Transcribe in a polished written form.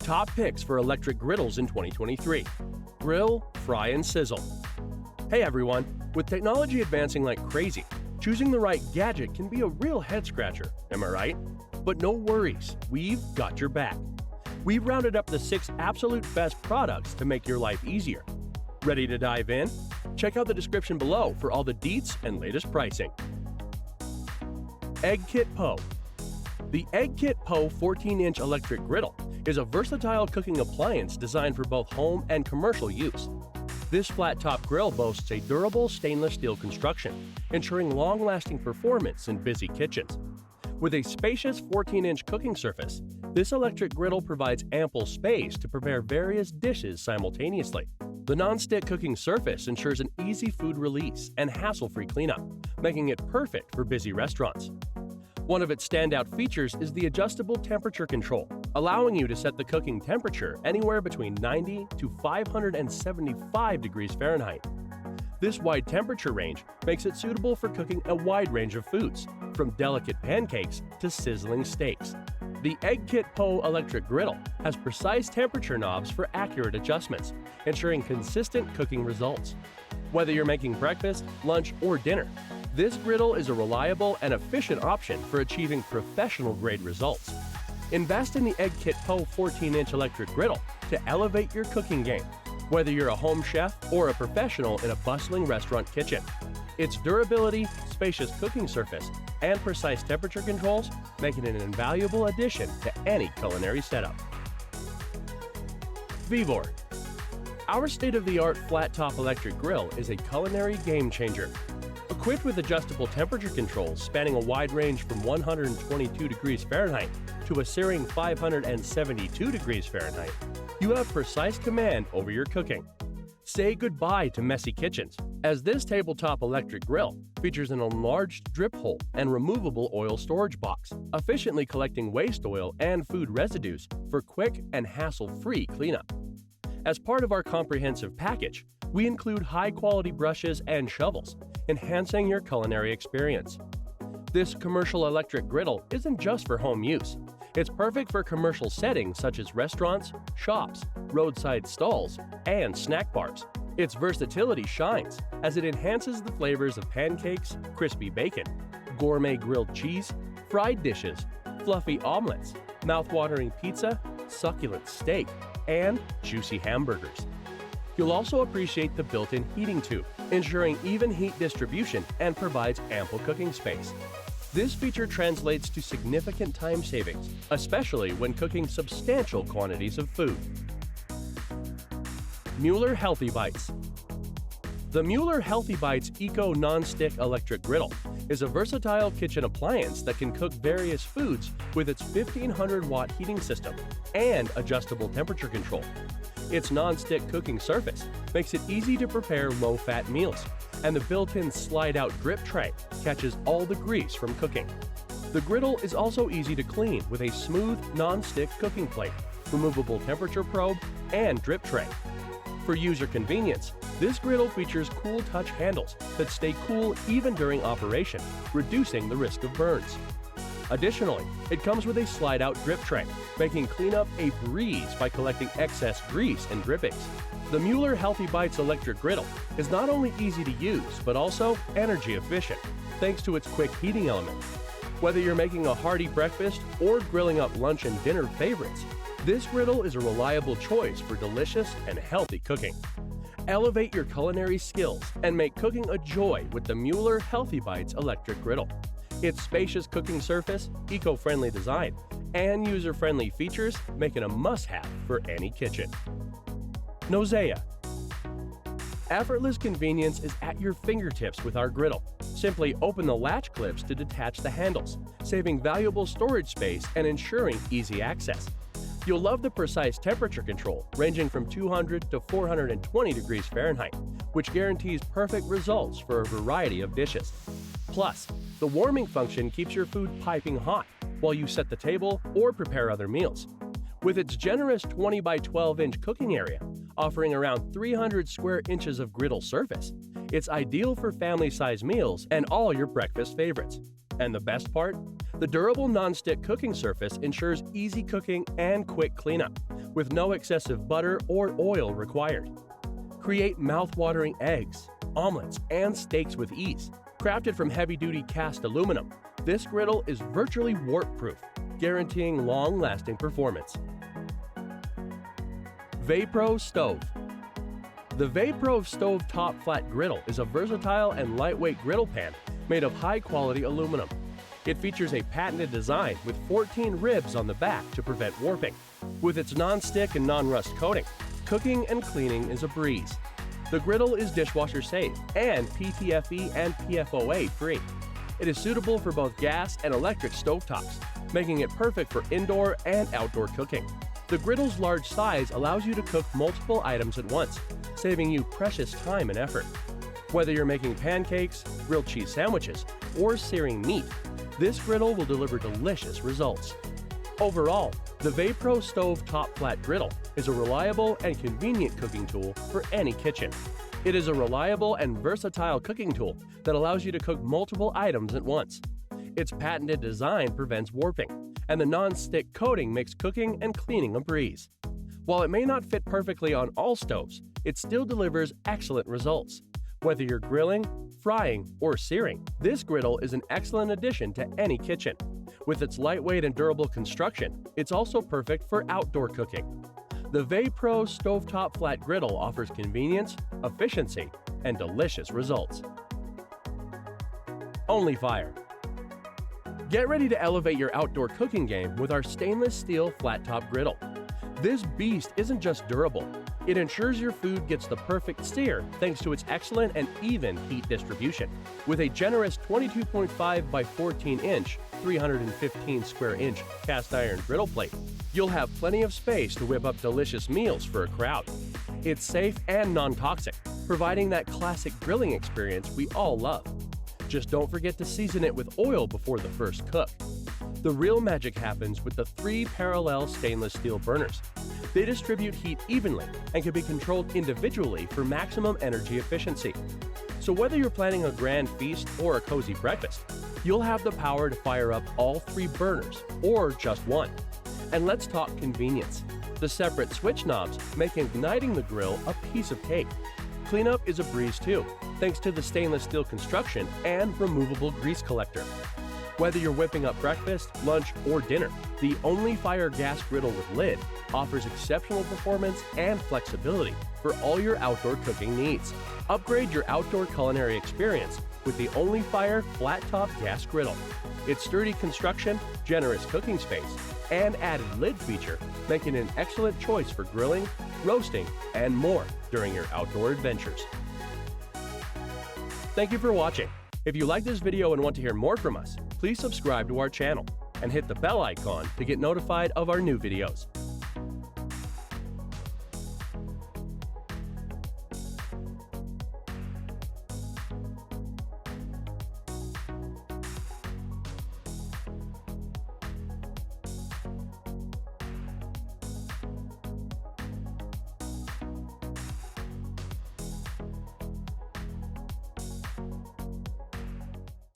Top picks for electric griddles in 2023. Grill, fry, and sizzle. Hey everyone, with technology advancing like crazy, choosing the right gadget can be a real head-scratcher, am I right? But no worries, we've got your back. We've rounded up the 6 absolute best products to make your life easier. Ready to dive in? Check out the description below for all the deets and latest pricing. EGGKITPO. The EGGKITPO 14-inch electric griddle is a versatile cooking appliance designed for both home and commercial use. This flat-top grill boasts a durable stainless steel construction, ensuring long-lasting performance in busy kitchens. With a spacious 14-inch cooking surface, this electric griddle provides ample space to prepare various dishes simultaneously. The non-stick cooking surface ensures an easy food release and hassle-free cleanup, making it perfect for busy restaurants. One of its standout features is the adjustable temperature control, allowing you to set the cooking temperature anywhere between 90 to 575 degrees Fahrenheit. This wide temperature range makes it suitable for cooking a wide range of foods, from delicate pancakes to sizzling steaks. The EGGKITPO Electric Griddle has precise temperature knobs for accurate adjustments, ensuring consistent cooking results. Whether you're making breakfast, lunch, or dinner, this griddle is a reliable and efficient option for achieving professional-grade results. Invest in the EGGKITPO 14-inch electric griddle to elevate your cooking game, whether you're a home chef or a professional in a bustling restaurant kitchen. Its durability, spacious cooking surface, and precise temperature controls make it an invaluable addition to any culinary setup. VEVOR. Our state-of-the-art flat-top electric grill is a culinary game-changer. Equipped with adjustable temperature controls spanning a wide range from 122 degrees Fahrenheit to a searing 572 degrees Fahrenheit, you have precise command over your cooking. Say goodbye to messy kitchens, as this tabletop electric grill features an enlarged drip hole and removable oil storage box, efficiently collecting waste oil and food residues for quick and hassle-free cleanup. As part of our comprehensive package, we include high-quality brushes and shovels, enhancing your culinary experience. This commercial electric griddle isn't just for home use. It's perfect for commercial settings such as restaurants, shops, roadside stalls, and snack bars. Its versatility shines as it enhances the flavors of pancakes, crispy bacon, gourmet grilled cheese, fried dishes, fluffy omelets, mouth-watering pizza, succulent steak, and juicy hamburgers. You'll also appreciate the built-in heating tube, ensuring even heat distribution and provides ample cooking space. This feature translates to significant time savings, especially when cooking substantial quantities of food. Mueller HealthyBites. The Mueller HealthyBites Eco Non-Stick Electric Griddle is a versatile kitchen appliance that can cook various foods with its 1500-watt heating system and adjustable temperature control. Its non-stick cooking surface makes it easy to prepare low-fat meals, and the built-in slide-out drip tray catches all the grease from cooking. The griddle is also easy to clean with a smooth, non-stick cooking plate, removable temperature probe, and drip tray. For user convenience, this griddle features cool touch handles that stay cool even during operation, reducing the risk of burns. Additionally, it comes with a slide-out drip tray, making cleanup a breeze by collecting excess grease and drippings. The Mueller HealthyBites electric griddle is not only easy to use, but also energy efficient, thanks to its quick heating element. Whether you're making a hearty breakfast or grilling up lunch and dinner favorites, this griddle is a reliable choice for delicious and healthy cooking. Elevate your culinary skills and make cooking a joy with the Mueller HealthyBites electric griddle. Its spacious cooking surface, eco-friendly design, and user-friendly features make it a must-have for any kitchen. Nozaya. Effortless convenience is at your fingertips with our griddle. Simply open the latch clips to detach the handles, saving valuable storage space and ensuring easy access. You'll love the precise temperature control, ranging from 200 to 420 degrees Fahrenheit, which guarantees perfect results for a variety of dishes. Plus, the warming function keeps your food piping hot while you set the table or prepare other meals. With its generous 20 by 12 inch cooking area, offering around 300 square inches of griddle surface, it's ideal for family-size meals and all your breakfast favorites. And the best part? The durable non-stick cooking surface ensures easy cooking and quick cleanup, with no excessive butter or oil required. Create mouth-watering eggs, omelets, and steaks with ease. Crafted from heavy-duty cast aluminum, this griddle is virtually warp-proof, guaranteeing long-lasting performance. Vayepro Stove. The Vayepro Stove Top Flat Griddle is a versatile and lightweight griddle pan made of high-quality aluminum. It features a patented design with 14 ribs on the back to prevent warping. With its non-stick and non-rust coating, cooking and cleaning is a breeze. The griddle is dishwasher safe and PTFE and PFOA free. It is suitable for both gas and electric stovetops, making it perfect for indoor and outdoor cooking. The griddle's large size allows you to cook multiple items at once, saving you precious time and effort. Whether you're making pancakes, grilled cheese sandwiches, or searing meat, this griddle will deliver delicious results. Overall, the Vayepro Stove Top Flat Griddle is a reliable and convenient cooking tool for any kitchen. It is a reliable and versatile cooking tool that allows you to cook multiple items at once. Its patented design prevents warping, and the non-stick coating makes cooking and cleaning a breeze. While it may not fit perfectly on all stoves, it still delivers excellent results. Whether you're grilling, frying, or searing, this griddle is an excellent addition to any kitchen. With its lightweight and durable construction, it's also perfect for outdoor cooking. The Vayepro Stovetop Flat Griddle offers convenience, efficiency, and delicious results. Onlyfire. Get ready to elevate your outdoor cooking game with our stainless steel flat-top griddle. This beast isn't just durable, it ensures your food gets the perfect sear thanks to its excellent and even heat distribution. With a generous 22.5 by 14 inch, 315 square inch cast iron griddle plate, you'll have plenty of space to whip up delicious meals for a crowd. It's safe and non-toxic, providing that classic grilling experience we all love. Just don't forget to season it with oil before the first cook. The real magic happens with the 3 parallel stainless steel burners. They distribute heat evenly and can be controlled individually for maximum energy efficiency. So whether you're planning a grand feast or a cozy breakfast, you'll have the power to fire up all 3 burners or just one. And let's talk convenience. The separate switch knobs make igniting the grill a piece of cake. Cleanup is a breeze too, thanks to the stainless steel construction and removable grease collector. Whether you're whipping up breakfast, lunch, or dinner, the Onlyfire gas griddle with lid offers exceptional performance and flexibility for all your outdoor cooking needs. Upgrade your outdoor culinary experience with the Onlyfire flat-top gas griddle. Its sturdy construction, generous cooking space, and added lid feature make it an excellent choice for grilling, roasting, and more during your outdoor adventures. Thank you for watching. If you like this video and want to hear more from us, please subscribe to our channel and hit the bell icon to get notified of our new videos.